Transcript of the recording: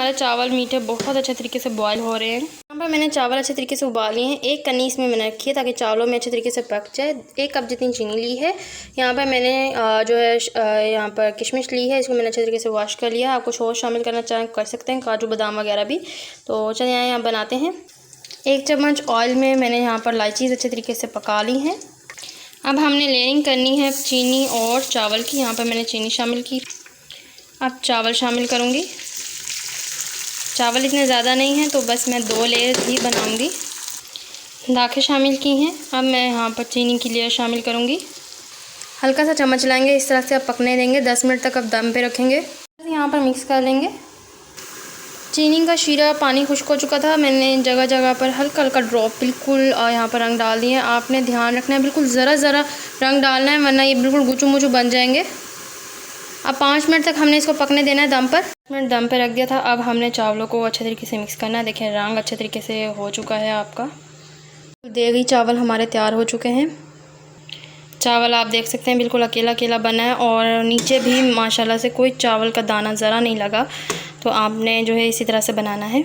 हमारे चावल मीठे बहुत अच्छे तरीके से बॉयल हो रहे हैं। यहाँ पर मैंने चावल अच्छे तरीके से उबाल लिए हैं। एक कनीस में मैंने रखी है ताकि चावलों में अच्छे तरीके से पक जाए। 1 कप जितनी चीनी ली है। यहाँ पर मैंने जो है यहाँ पर किशमिश ली है, इसको मैंने अच्छे तरीके से वॉश कर लिया। आप कुछ और शामिल करना चाहें कर सकते हैं, काजू बादाम वगैरह भी। तो चलिए यहाँ बनाते हैं। 1 चम्मच ऑयल में मैंने यहाँ पर इलायची अच्छे तरीके से पका ली हैं। अब हमने लेयरिंग करनी है चीनी और चावल की। यहाँ पर मैंने चीनी शामिल की, अब चावल शामिल करूँगी। चावल इतने ज़्यादा नहीं हैं तो बस मैं 2 लेयर ही बनाऊँगी। दाखें शामिल की हैं। अब मैं यहाँ पर चीनी की लेयर शामिल करूँगी। हल्का सा चम्मच लाएंगे, इस तरह से आप पकने देंगे। 10 मिनट तक अब दम पे रखेंगे। यहाँ पर मिक्स कर लेंगे। चीनी का शीरा पानी खुश्क हो चुका था। मैंने जगह जगह पर हल्का हल्का ड्रॉप बिल्कुल यहाँ पर रंग डाल दिए। आपने ध्यान रखना है, बिल्कुल ज़रा ज़रा रंग डालना है, वरना ये बिल्कुल गुचू मुचू बन जाएंगे। अब 5 मिनट तक हमने इसको पकने देना है दम पर। 5 मिनट दम पर रख दिया था। अब हमने चावलों को अच्छे तरीके से मिक्स करना है। देखें रंग अच्छे तरीके से हो चुका है आपका। देगी चावल हमारे तैयार हो चुके हैं। चावल आप देख सकते हैं बिल्कुल अकेला अकेला बना है और नीचे भी माशाल्लाह से कोई चावल का दाना ज़रा नहीं लगा। तो आपने जो है इसी तरह से बनाना है।